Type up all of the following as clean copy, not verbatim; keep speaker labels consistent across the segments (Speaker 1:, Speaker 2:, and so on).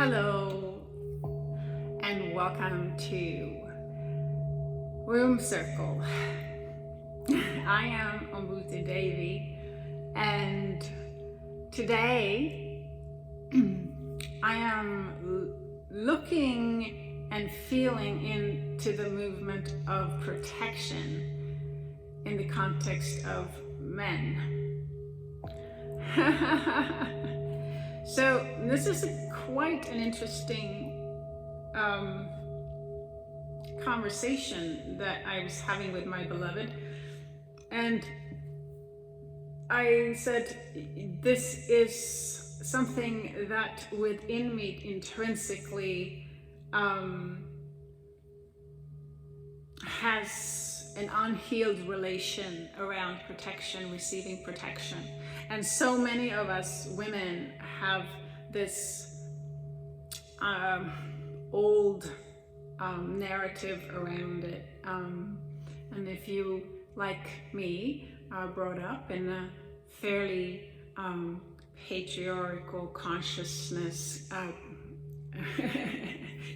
Speaker 1: Hello, and welcome to Room Circle. I am Ambuti Devi, and today I am looking and feeling into the movement of protection in the context of men. So this is quite an interesting conversation that I was having with my beloved, and I said this is something that within me intrinsically has an unhealed relation around protection, receiving protection. And so many of us women have this old narrative around it. And if you, like me, are brought up in a fairly patriarchal consciousness,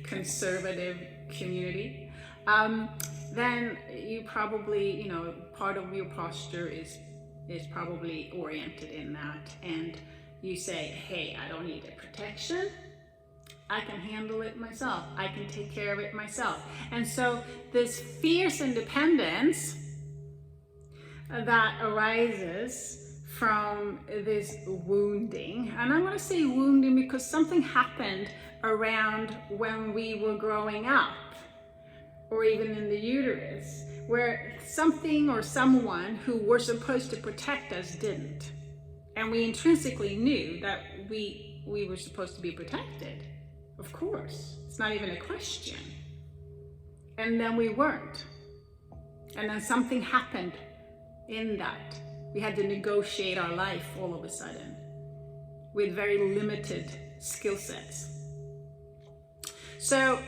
Speaker 1: conservative community, then you probably, part of your posture is probably oriented in that, and you say, hey, I don't need a protection, I can handle it myself, I can take care of it myself. And so this fierce independence that arises from this wounding, and I'm going to say wounding because something happened around when we were growing up, or even in the uterus, where something or someone who were supposed to protect us didn't. And we intrinsically knew that we were supposed to be protected. Of course, it's not even a question. And then we weren't. And then something happened in that. We had to negotiate our life all of a sudden with very limited skill sets. So,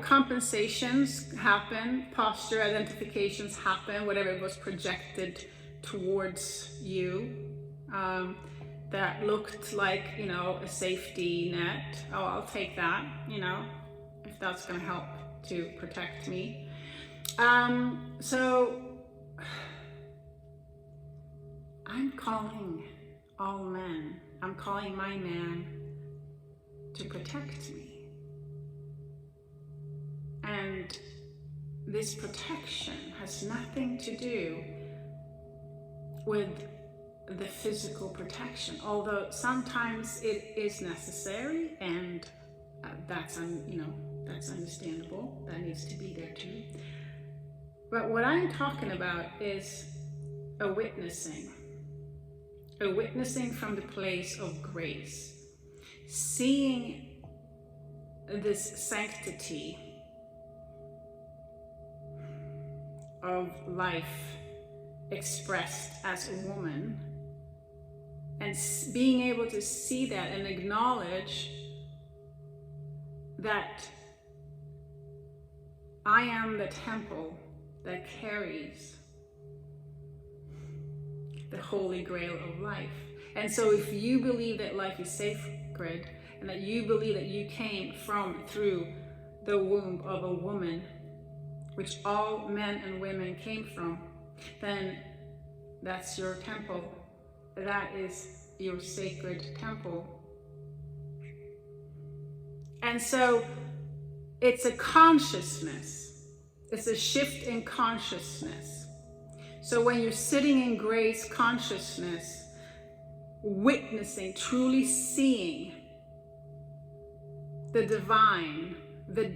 Speaker 1: compensations happen, posture identifications happen, whatever was projected towards you that looked like, a safety net. Oh, I'll take that, if that's going to help to protect me. So I'm calling all men, I'm calling my man to protect me. And this protection has nothing to do with the physical protection, although sometimes it is necessary, and that's understandable. That needs to be there too. But what I'm talking about is a witnessing from the place of grace, seeing this sanctity of life expressed as a woman, and being able to see that and acknowledge that I am the temple that carries the holy grail of life. And so if you believe that life is sacred, and that you believe that you came through the womb of a woman, which all men and women came from, then that's your temple. That is your sacred temple. And so it's a consciousness. It's a shift in consciousness. So when you're sitting in grace consciousness, witnessing, truly seeing the divine, the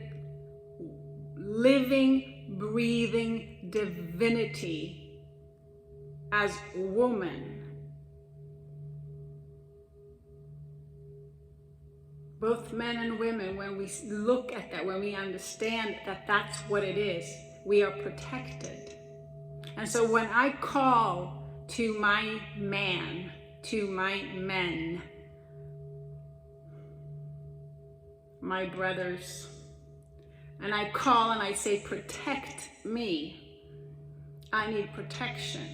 Speaker 1: living, breathing divinity as woman, both men and women, when we look at that, when we understand that that's what it is, we are protected. And so when I call to my man, to my men, my brothers, and I call and I say, protect me, I need protection.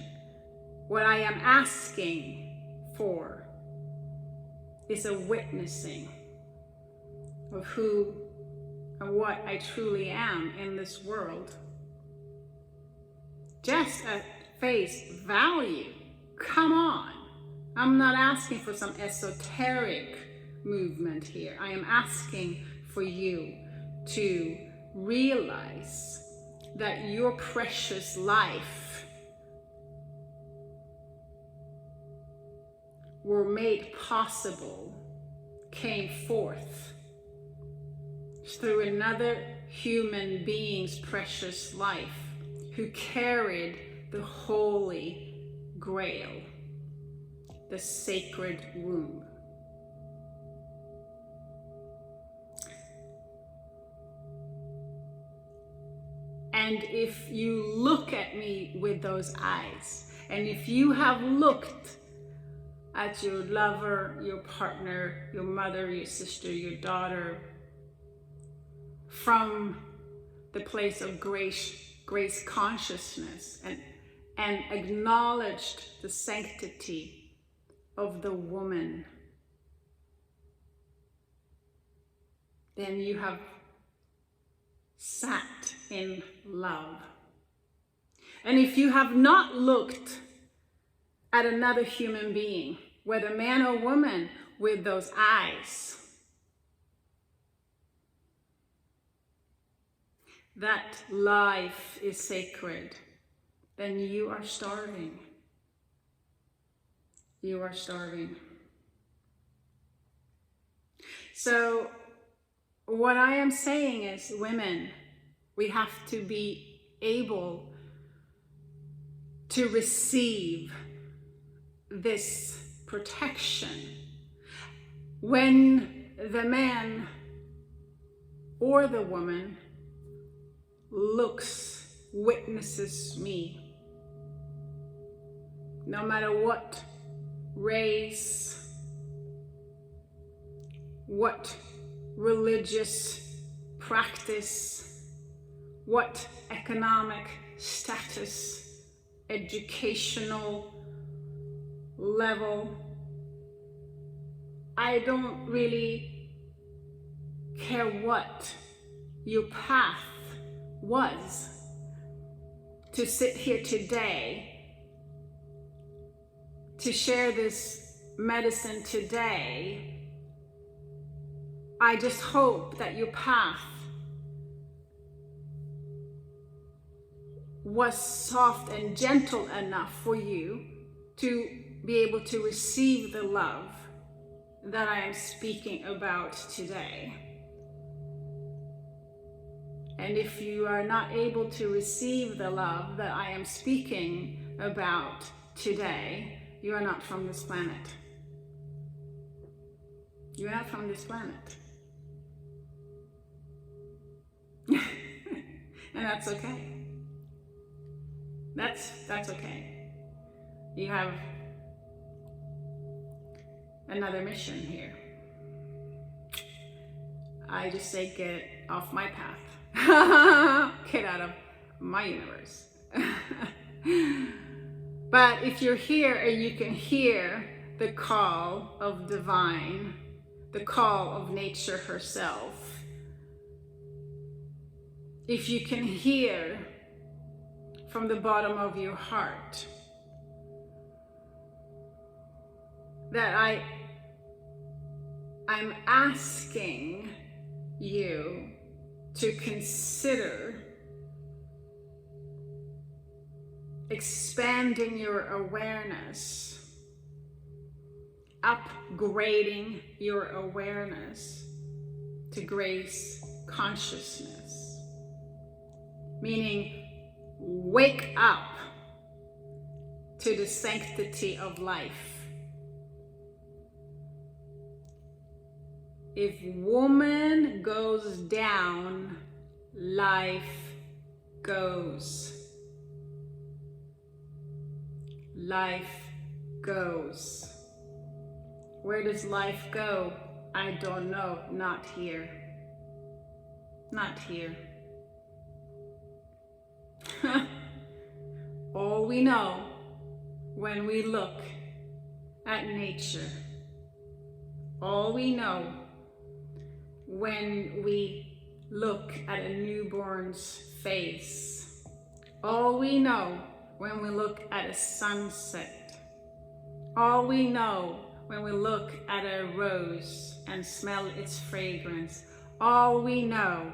Speaker 1: What I am asking for is a witnessing. of who and what I truly am in this world. Just at face value. Come on. I'm not asking for some esoteric movement here. I am asking for you to realize that your precious life were made possible, came forth through another human being's precious life who carried the Holy Grail, the sacred womb. And if you look at me with those eyes, and if you have looked at your lover, your partner, your mother, your sister, your daughter, from the place of grace consciousness, and acknowledged the sanctity of the woman, then you have sat in love. And if you have not looked at another human being, whether man or woman, with those eyes, that life is sacred, then you are starving. You are starving. So what I am saying is, women, we have to be able to receive this protection. When the man or the woman looks, witnesses me, no matter what race, what religious practice, what economic status, educational level, I don't really care what your path was to sit here today, to share this medicine today. I just hope that your path was soft and gentle enough for you to be able to receive the love that I am speaking about today. And if you are not able to receive the love that I am speaking about today, you are not from this planet. You're not from this planet. And that's okay. That's okay. You have another mission here. I just say, get off my path. Get out of my universe. But if you're here and you can hear the call of divine, the call of nature herself, if you can hear from the bottom of your heart that I'm asking you to consider expanding your awareness, upgrading your awareness to grace consciousness, meaning wake up to the sanctity of life. If woman goes down, life goes. Life goes. Where does life go? I don't know. Not here. Not here. All we know when we look at nature, all we know when we look at a newborn's face. All we know when we look at a sunset. All we know when we look at a rose and smell its fragrance. All we know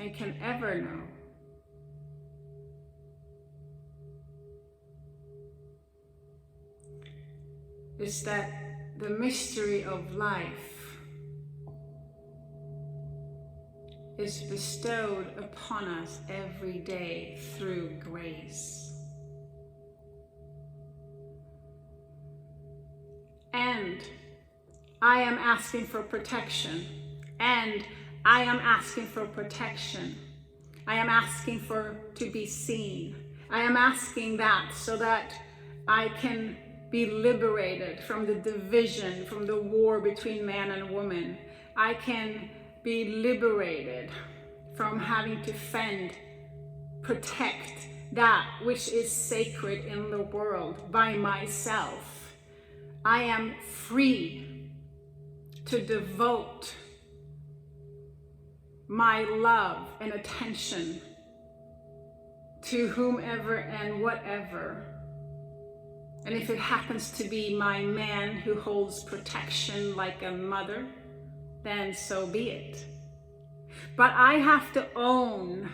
Speaker 1: and can ever know is that the mystery of life is bestowed upon us every day through grace. And I am asking for protection. And I am asking for protection. I am asking to be seen. I am asking that so that I can be liberated from the division, from the war between man and woman. I can be liberated from having to fend, protect that which is sacred in the world by myself. I am free to devote my love and attention to whomever and whatever. And if it happens to be my man who holds protection like a mother, then so be it. But I have to own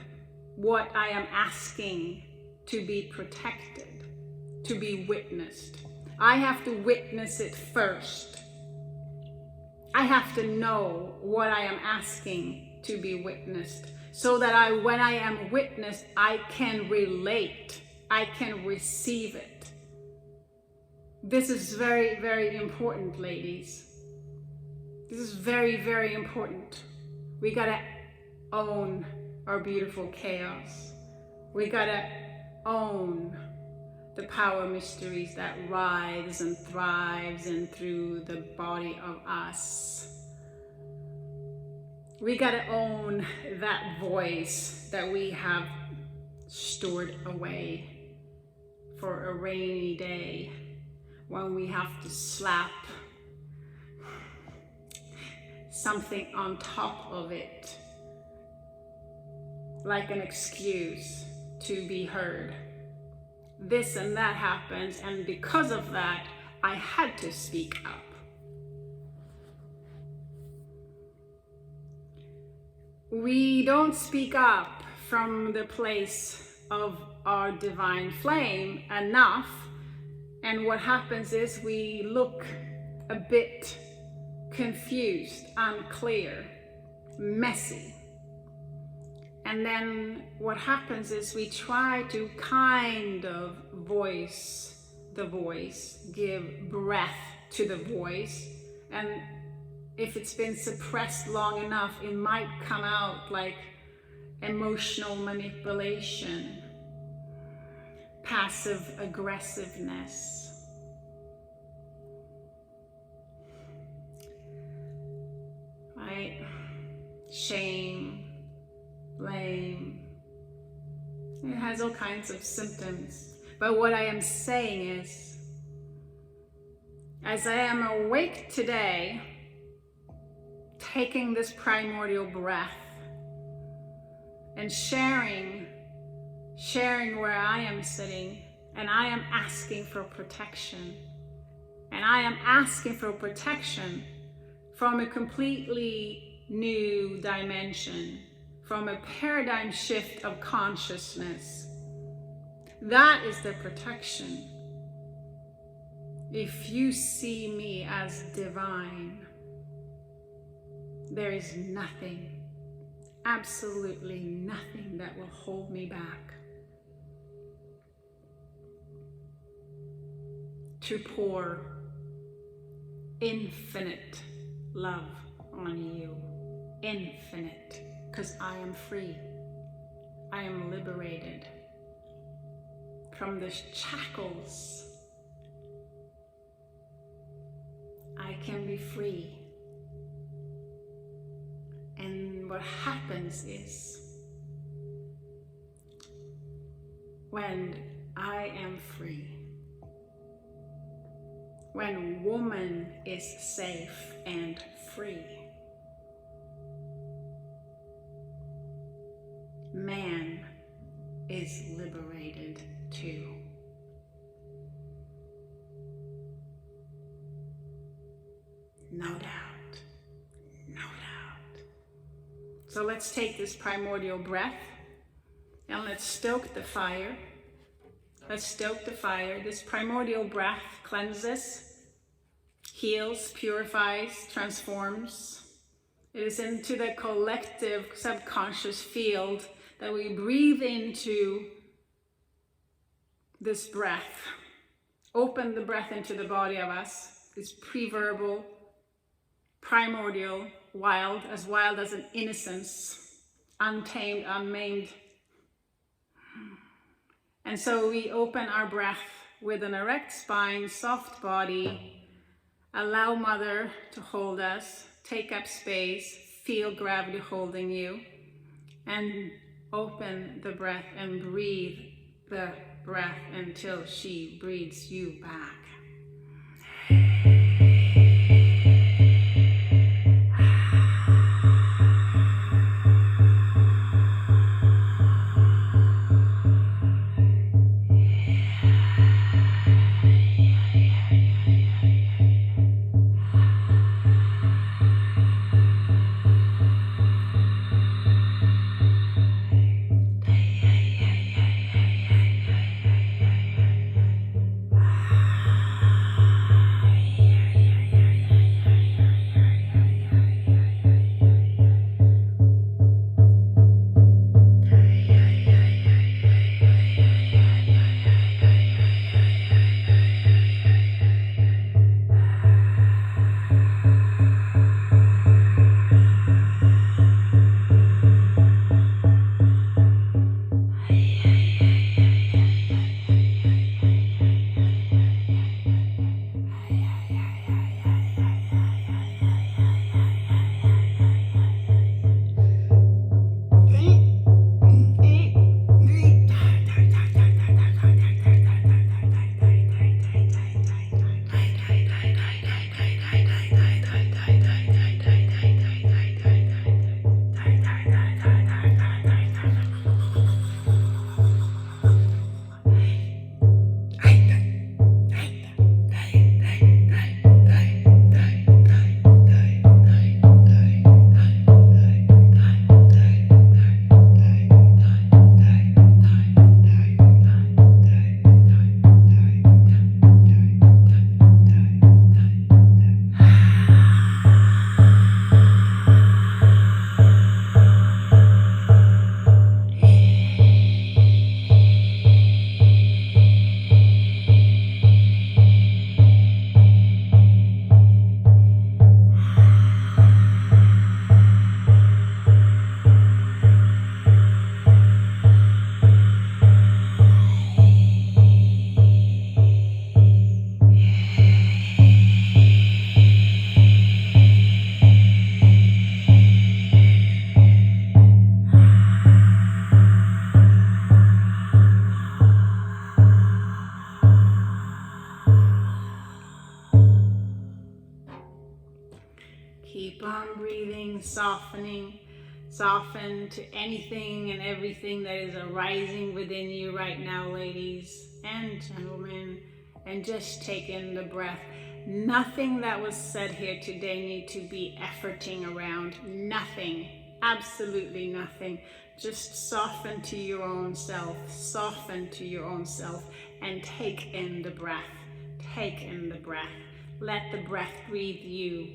Speaker 1: what I am asking to be protected, to be witnessed. I have to witness it first. I have to know what I am asking to be witnessed, so that when I am witnessed, I can relate, I can receive it. This is very, very important, ladies. This is very, very important. We gotta own our beautiful chaos. We gotta own the power mysteries that rise and thrives in through the body of us. We gotta own that voice that we have stored away for a rainy day, when we have to slap something on top of it, like an excuse to be heard. This and that happens, and because of that, I had to speak up. We don't speak up from the place of our divine flame enough, and what happens is we look a bit confused, unclear, messy. And then what happens is we try to kind of voice the voice, give breath to the voice, and if it's been suppressed long enough, it might come out like emotional manipulation, passive aggressiveness. Right? Shame, blame. It has all kinds of symptoms. But what I am saying is, as I am awake today, taking this primordial breath and sharing where I am sitting, and I am asking for protection. And I am asking for protection from a completely new dimension, from a paradigm shift of consciousness. That is the protection. If you see me as divine, there is nothing, absolutely nothing that will hold me back to pour infinite love on you. Infinite, because I am free. I am liberated from the shackles. I can be free. And what happens is, when I am free, when woman is safe and free, man is liberated too. No doubt, no doubt. So let's take this primordial breath and let's stoke the fire. Let's stoke the fire. This primordial breath cleanses, heals, purifies, transforms. It is into the collective subconscious field that we breathe into this breath. Open the breath into the body of us. It's pre-verbal, primordial, wild as an innocence, untamed, unmaimed. And so we open our breath with an erect spine, soft body. Allow Mother to hold us. Take up space. Feel gravity holding you. And open the breath and breathe the breath until she breathes you back. Keep on breathing, softening, soften to anything and everything that is arising within you right now, ladies and gentlemen, and just take in the breath. Nothing that was said here today need to be efforting around. Nothing, absolutely nothing. Just soften to your own self, soften to your own self, and take in the breath. Take in the breath. Let the breath breathe you.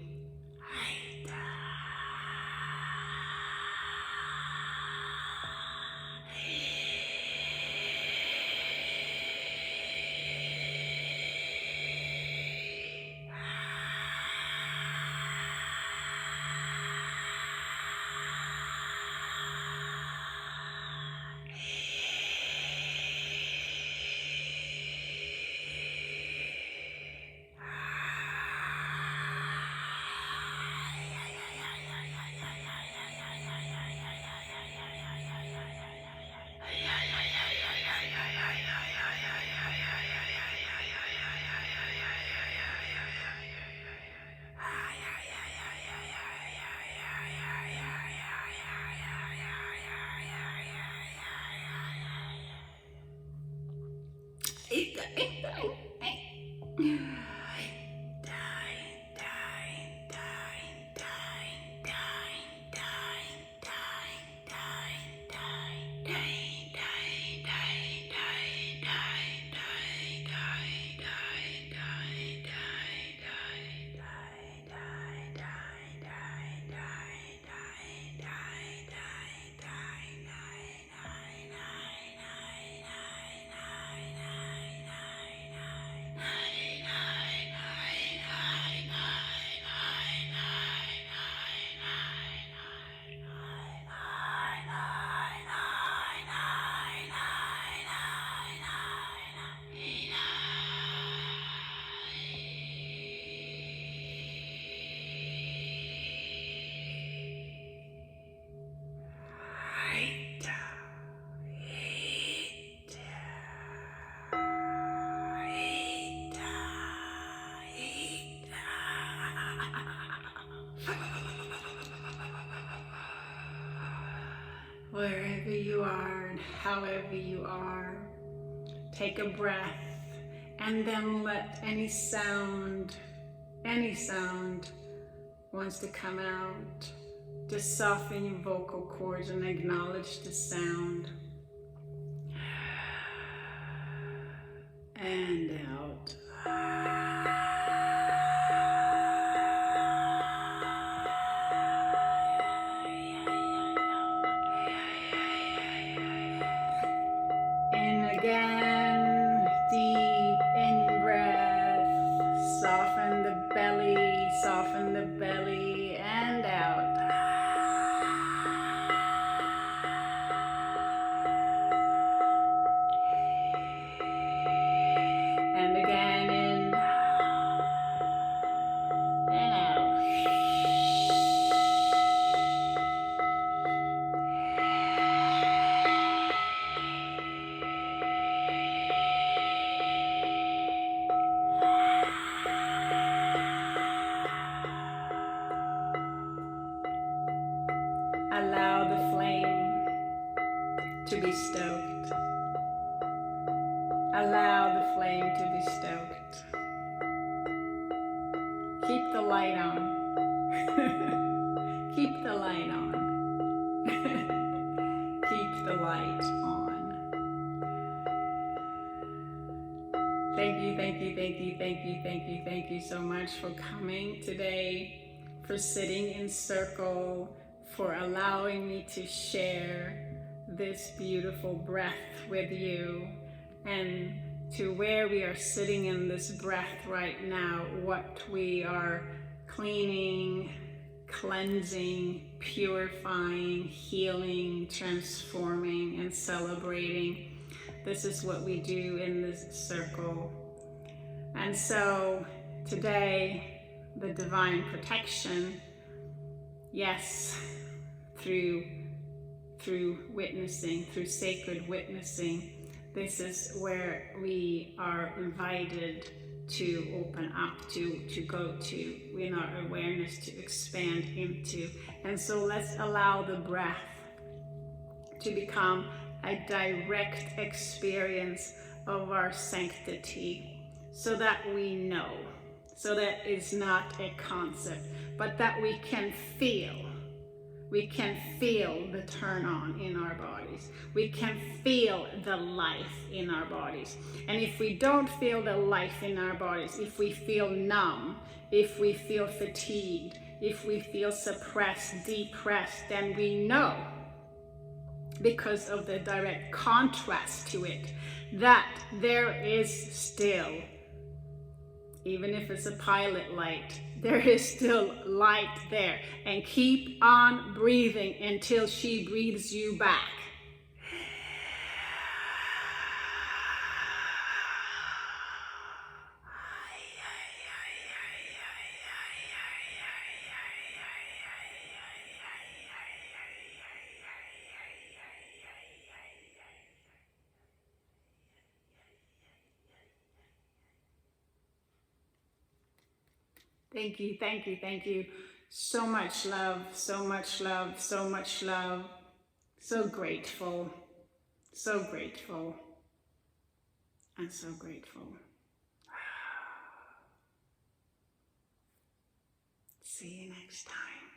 Speaker 1: Wherever you are and however you are, take a breath and then let any sound wants to come out. Just soften your vocal cords and acknowledge the sound. And out. In again, deep in breath. Soften the belly, and out. And again, in and out. Allow the flame to be stoked. Allow the flame to be stoked. Keep the light on. Keep the light on. Keep the light on. Thank you, thank you, thank you, thank you, thank you, thank you so much for coming today, for sitting in circle, for allowing me to share this beautiful breath with you, and to where we are sitting in this breath right now, what we are cleaning, cleansing, purifying, healing, transforming, and celebrating. This is what we do in this circle. And so today, the divine protection, yes, through witnessing, through sacred witnessing, this is where we are invited to open up, to go to, in our awareness, to expand into. And so let's allow the breath to become a direct experience of our sanctity, so that we know, so that it's not a concept, but that we can feel the turn on in our bodies. We can feel the life in our bodies. And if we don't feel the life in our bodies, if we feel numb, if we feel fatigued, if we feel suppressed, depressed, then we know, because of the direct contrast to it, that there is still, even if it's a pilot light, there is still light there. And keep on breathing until she breathes you back. Thank you, thank you, thank you. So much love, so much love, so much love. So grateful, so grateful. and so grateful. See you next time.